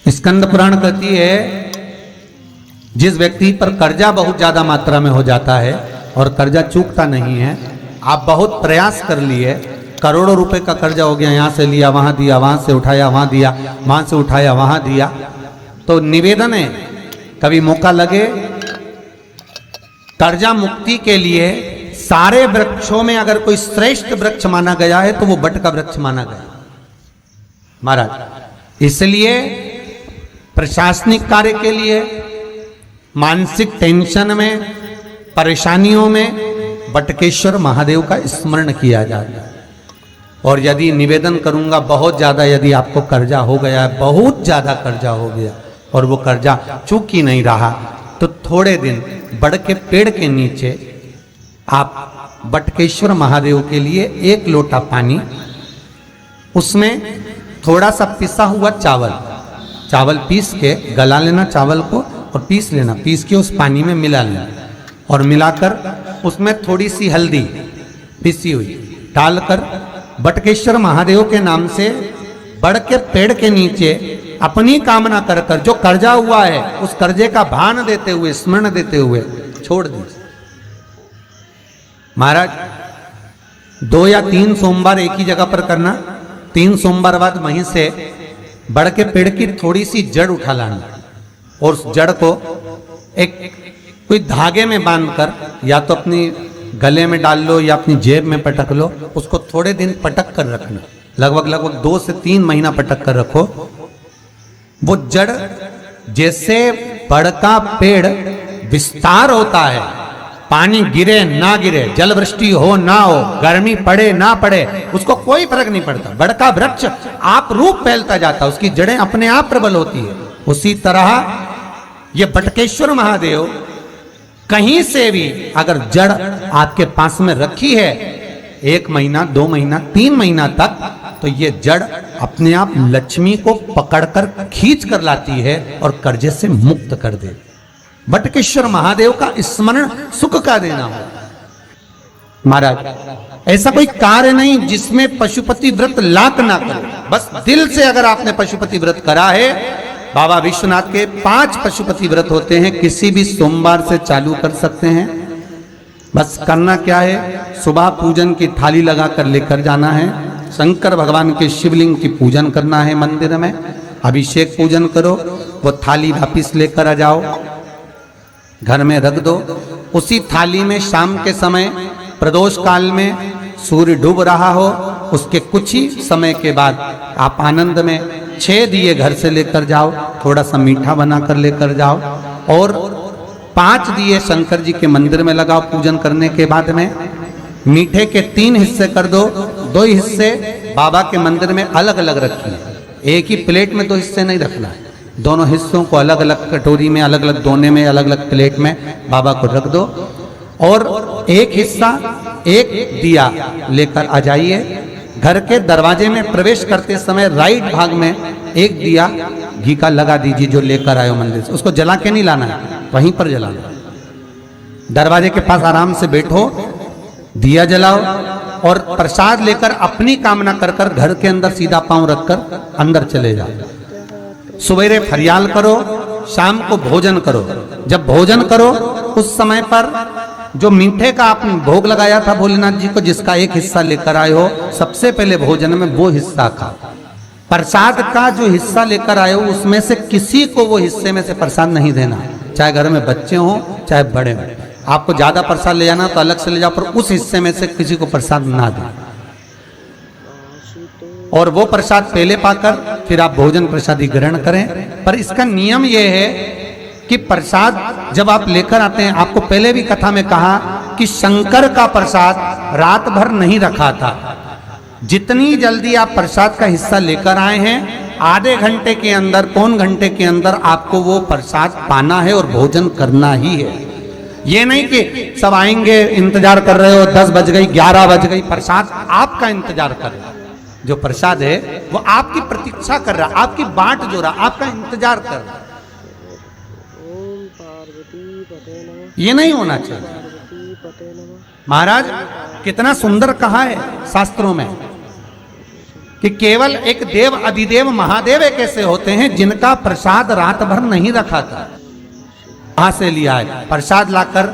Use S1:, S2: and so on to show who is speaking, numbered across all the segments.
S1: स्कंद पुराण कहती है जिस व्यक्ति पर कर्जा बहुत ज्यादा मात्रा में हो जाता है और कर्जा चूकता नहीं है, आप बहुत प्रयास कर लिए, करोड़ों रुपए का कर्जा हो गया, यहाँ से लिया वहां दिया, वहां से उठाया वहां दिया, वहां से उठाया वहां दिया, तो निवेदन है कभी मौका लगे कर्जा मुक्ति के लिए सारे वृक्षों में अगर कोई श्रेष्ठ वृक्ष माना गया है तो वो बट का वृक्ष माना गया महाराज। इसलिए प्रशासनिक कार्य के लिए, मानसिक टेंशन में, परेशानियों में बटकेश्वर महादेव का स्मरण किया जाए। और यदि निवेदन करूंगा बहुत ज्यादा, यदि आपको कर्जा हो गया है, बहुत ज्यादा कर्जा हो गया और वो कर्जा चूक ही नहीं रहा, तो थोड़े दिन बड़ के पेड़ के नीचे आप बटकेश्वर महादेव के लिए 1 लोटा पानी, उसमें थोड़ा सा पिसा हुआ चावल पीस के गला लेना चावल को और पीस लेना, पीस के उस पानी में मिला लेना और मिलाकर उसमें थोड़ी सी हल्दी पिसी हुई डालकर बटकेश्वर महादेव के नाम से बड़ के पेड़ के नीचे अपनी कामना कर कर जो कर्जा हुआ है उस कर्जे का भान देते हुए, स्मरण देते हुए छोड़ दीजिए। महाराज 2 या 3 सोमवार एक ही जगह पर करना, 3 सोमवार बाद वहीं से बड़ के पेड़ की थोड़ी सी जड़ उठा लाना और उस जड़ को एक कोई धागे में बांधकर या तो अपनी गले में डाल लो या अपनी जेब में पटक लो, उसको थोड़े दिन पटक कर रखना, लगभग 2 से 3 महीना पटक कर रखो। वो जड़ जैसे बड़ का पेड़ विस्तार होता है, पानी गिरे ना गिरे, जल वृष्टि हो ना हो, गर्मी पड़े ना पड़े, उसको कोई फर्क नहीं पड़ता, बड़ का वृक्ष आप रूप फैलता जाता, उसकी जड़ें अपने आप प्रबल होती है। उसी तरह ये बटकेश्वर महादेव कहीं से भी अगर जड़ आपके पास में रखी है 1 महीना, 2 महीना, 3 महीना तक, तो ये जड़ अपने आप लक्ष्मी को पकड़कर खींच कर लाती है और कर्जे से मुक्त कर दे। बटकेश्वर महादेव का स्मरण सुख का देना हो। महाराज ऐसा कोई कार्य नहीं जिसमें पशुपति व्रत लाख ना करे, बस दिल से अगर आपने पशुपति व्रत करा है, बाबा विश्वनाथ के 5 पशुपति व्रत होते हैं, किसी भी सोमवार से चालू कर सकते हैं। बस करना क्या है, सुबह पूजन की थाली लगाकर लेकर जाना है, शंकर भगवान के शिवलिंग की पूजन करना है, मंदिर में अभिषेक पूजन करो, वो थाली वापिस लेकर आ जाओ, घर में रख दो। उसी थाली में शाम के समय प्रदोष काल में सूर्य डूब रहा हो, उसके कुछ ही समय के बाद आप आनंद में 6 दिए घर से लेकर जाओ, थोड़ा सा मीठा बनाकर लेकर जाओ और 5 दिए शंकर जी के मंदिर में लगाओ। पूजन करने के बाद में मीठे के 3 हिस्से कर दो, 2 हिस्से बाबा के मंदिर में अलग अलग रखिए, एक ही प्लेट में 2 हिस्से नहीं रखना है, दोनों हिस्सों को अलग अलग कटोरी में, अलग अलग दोने में, अलग अलग प्लेट में बाबा को रख दो और एक हिस्सा, एक दिया लेकर आ जाइए। घर के दरवाजे में प्रवेश करते समय राइट भाग में एक दिया घी का लगा दीजिए जो लेकर आए हो मंदिर से, उसको जला के नहीं लाना है, वहीं पर जलाना। दरवाजे के पास आराम से बैठो, दिया जलाओ और प्रसाद लेकर अपनी कामना कर कर घर के अंदर सीधा पांव रखकर अंदर चले जाओ। सवेरे फरियाल करो, शाम को भोजन करो। जब भोजन करो उस समय पर जो मीठे का आपने भोग लगाया था भोलेनाथ जी को, जिसका एक हिस्सा लेकर आए हो, सबसे पहले भोजन में वो हिस्सा खा। प्रसाद का जो हिस्सा लेकर आए हो उसमें से किसी को वो हिस्से में से प्रसाद नहीं देना, चाहे घर में बच्चे हों चाहे बड़े हों। आपको ज्यादा प्रसाद ले जाना तो अलग से ले जाओ, पर उस हिस्से में से किसी को प्रसाद ना दें। और वो प्रसाद पहले पाकर फिर आप भोजन प्रसादी ग्रहण करें। पर इसका नियम यह है कि प्रसाद जब आप लेकर आते हैं, आपको पहले भी कथा में कहा कि शंकर का प्रसाद रात भर नहीं रखा था। जितनी जल्दी आप प्रसाद का हिस्सा लेकर आए हैं, आधे घंटे के अंदर, पौन घंटे के अंदर आपको वो प्रसाद पाना है और भोजन करना ही है। ये नहीं कि सब आएंगे, इंतजार कर रहे हो, 10 बज गई, 11 बज गई, प्रसाद आपका इंतजार कर रहा है। जो प्रसाद है वो आपकी प्रतीक्षा कर रहा, आपकी बाट जो रहा, आपका इंतजार कर रहा। ये नहीं होना चाहिए। महाराज कितना सुंदर कहा है शास्त्रों में, कि केवल एक देव अधिदेव महादेव एक ऐसे होते हैं जिनका प्रसाद रात भर नहीं रखा था। वहां से लिया है प्रसाद, लाकर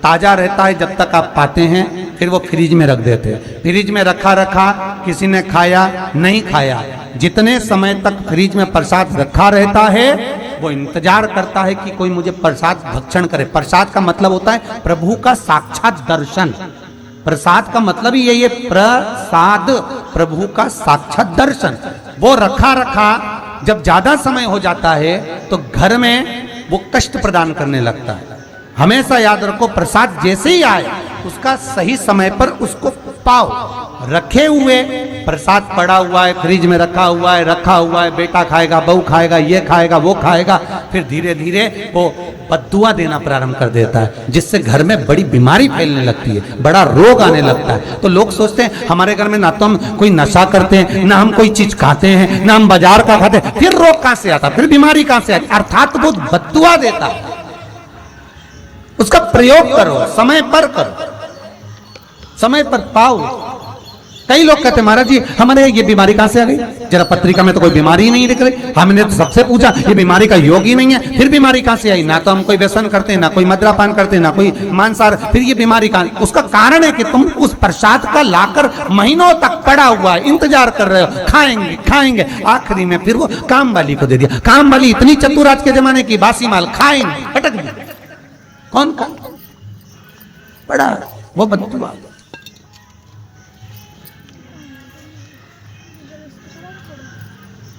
S1: ताजा रहता है जब तक आप पाते हैं, फिर वो फ्रिज में रख देते हैं। फ्रिज में रखा किसी ने खाया नहीं खाया, जितने समय तक फ्रिज में प्रसाद रखा रहता है वो इंतजार करता है कि कोई मुझे प्रसाद भक्षण करे। प्रसाद का मतलब होता है प्रभु का साक्षात दर्शन। प्रसाद का मतलब ही यही है, प्रसाद, प्रभु का साक्षात दर्शन। वो रखा जब ज्यादा समय हो जाता है तो घर में वो कष्ट प्रदान करने लगता है। हमेशा याद रखो, प्रसाद जैसे ही आए उसका सही समय पर उसको पाओ। रखे हुए प्रसाद पड़ा हुआ है, फ्रिज में रखा हुआ है, बेटा खाएगा, बहू खाएगा, ये खाएगा, वो खाएगा, फिर धीरे धीरे वो बद्दुआ देना प्रारंभ कर देता है, जिससे घर में बड़ी बीमारी फैलने लगती है, बड़ा रोग आने लगता है। तो लोग सोचते हैं हमारे घर में ना तो हम कोई नशा करते हैं, ना हम कोई चीज खाते हैं, ना हम बाजार का खाते हैं, फिर रोग कहां से आता, फिर बीमारी कहां से आती? अर्थात वो बद्दुआ देता है। उसका प्रयोग करो, समय पर करो, समय पर पाओ। कई लोग कहते हैं महाराज जी हमारे ये बीमारी कहां से आ गई, जरा पत्रिका में तो कोई बीमारी ही नहीं दिख रही, हमने तो सबसे पूछा ये बीमारी का योग ही नहीं है, फिर बीमारी कहां से आई? ना तो हम कोई व्यसन करते हैं, ना कोई मद्रापान करते हैं, ना कोई मांसाहार, फिर ये बीमारी कहां? उसका कारण है कि तुम उस प्रसाद का लाकर महीनों तक पड़ा हुआ है, इंतजार कर रहे हो, खाएंगे, आखिरी में फिर वो काम वाली को दे दिया। काम वाली इतनी चतुर आज के जमाने की, बासी माल खाएंगे, पटक दी। कौन का बड़ा वो बद्दुआ।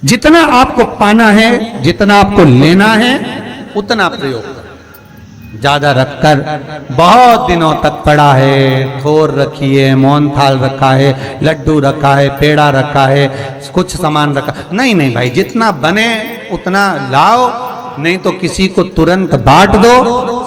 S1: जितना आपको पाना है, जितना आपको लेना है, उतना प्रयोग करो। ज्यादा रखकर बहुत दिनों तक पड़ा है, थोर रखी है, मोहन थाल रखा है, लड्डू रखा है, पेड़ा रखा है, कुछ सामान रखा, नहीं भाई, जितना बने उतना लाओ, नहीं तो किसी को तुरंत बांट दो,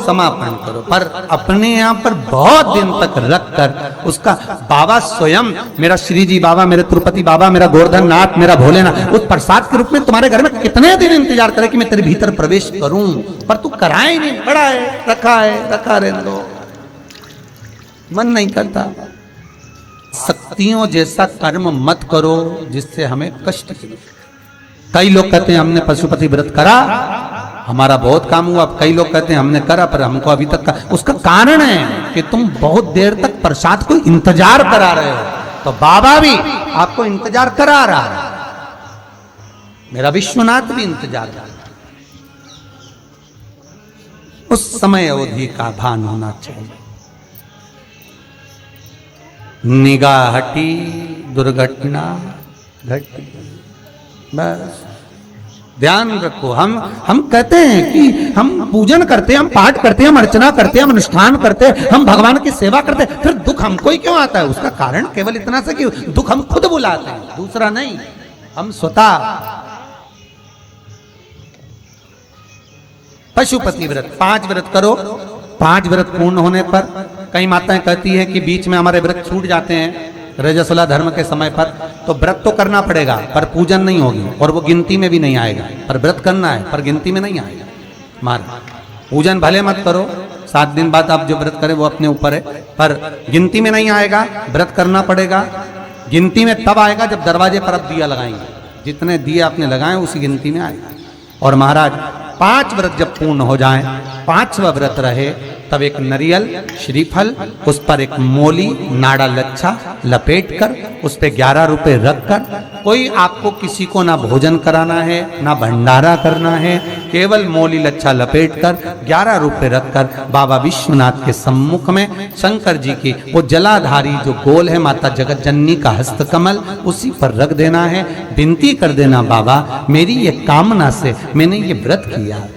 S1: समापन करो। पर अपने यहाँ पर बहुत दिन तक रखकर उसका बाबा स्वयं, मेरा श्री जी बाबा, मेरे तिरुपति बाबा, मेरा गोवर्धन नाथ, मेरा भोलेनाथ, उस प्रसाद के रूप में तुम्हारे घर में कितने दिन इंतजार करे कि मैं तेरे भीतर प्रवेश करूं, पर तू कराए नहीं, बड़ा है, रखा रहने दो, मन नहीं करता। शक्तियों जैसा कर्म मत करो जिससे हमें कष्ट मिले। कई लोग कहते हैं हमने पशुपति व्रत करा, हमारा बहुत काम हुआ। कई लोग कहते हैं हमने करा पर हमको अभी तक उसका कारण है कि तुम बहुत देर तक प्रसाद को इंतजार करा रहे हो। तो बाबा भी आपको इंतजार करा रहा है, मेरा विश्वनाथ भी इंतजार कर रहा है। उस समय अवधि का भान होना चाहिए। निगाह हटी, दुर्घटना घटी, बस ध्यान रखो। हम कहते हैं कि हम पूजन करते हैं, हम पाठ करते हैं, हम अर्चना करते हैं, हम अनुष्ठान करते हैं, हम भगवान की सेवा करते हैं, फिर दुख हमको ही क्यों आता है? उसका कारण केवल इतना सा कि दुख हम खुद बुलाते हैं, दूसरा नहीं। हम स्वतः पशुपति व्रत 5 व्रत करो। 5 व्रत पूर्ण होने पर कई माताएं कहती है कि बीच में हमारे व्रत छूट जाते हैं रजस्वला धर्म के समय पर, तो व्रत तो करना पड़ेगा पर पूजन नहीं होगी और वो गिनती में भी नहीं आएगा। पर व्रत करना है पर गिनती में नहीं आएगा। मार पूजन भले मत करो, 7 दिन बाद आप जो व्रत करें वो अपने ऊपर है, पर गिनती में नहीं आएगा। व्रत करना पड़ेगा। गिनती में तब आएगा जब दरवाजे पर आप दिया लगाएंगे, जितने दिए आपने लगाए उसी गिनती में आएगा। और महाराज 5 व्रत जब पूर्ण हो जाएं, 5वां व्रत रहे, तब एक नरियल श्रीफल, उस पर एक मोली नाड़ा लच्छा लपेट कर उस पे 11 रुपए रखकर, कोई आपको किसी को ना भोजन कराना है ना भंडारा करना है, केवल मोली लच्छा लपेट कर 11 रुपए रखकर बाबा विश्वनाथ के सम्मुख में शंकर जी की वो जलाधारी जो गोल है माता जगत जननी का हस्तकमल, उसी पर रख देना है। विनती कर देना, बाबा मेरी ये कामना से मैंने ये व्रत किया।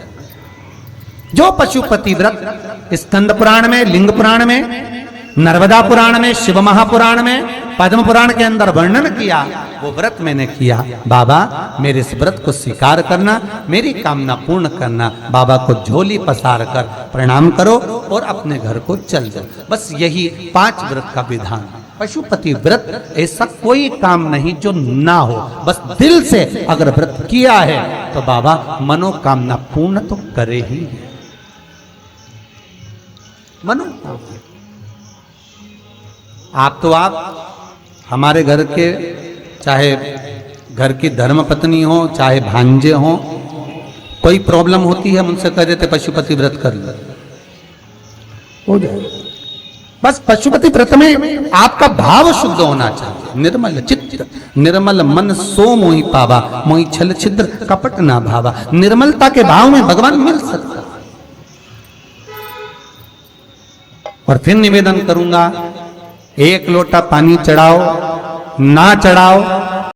S1: जो पशुपति व्रत स्कंद पुराण में, लिंग पुराण में, नर्मदा पुराण में, शिव महापुराण में, पद्म पुराण के अंदर वर्णन किया, वो व्रत मैंने किया। बाबा मेरे इस व्रत को स्वीकार करना, मेरी कामना पूर्ण करना। बाबा को झोली पसार कर प्रणाम करो और अपने घर को चल जाओ। बस यही 5 व्रत का विधान। पशुपति व्रत ऐसा कोई काम नहीं जो ना हो, बस दिल से अगर व्रत किया है तो बाबा मनोकामना पूर्ण तो करे ही। आप हमारे घर के चाहे घर की धर्म पत्नी हो, चाहे भांजे हो, कोई प्रॉब्लम होती है, हम उनसे कह देते पशुपति व्रत कर लो, हो जाए। बस पशुपति व्रत में आपका भाव शुद्ध होना चाहिए, निर्मल चित्त निर्मल मन सो मोहि पावा, मोहि छल छिद्र कपट ना भावा। निर्मलता के भाव में भगवान मिल सकता। और फिर निवेदन करूंगा, एक लोटा पानी चढ़ाओ ना चढ़ाओ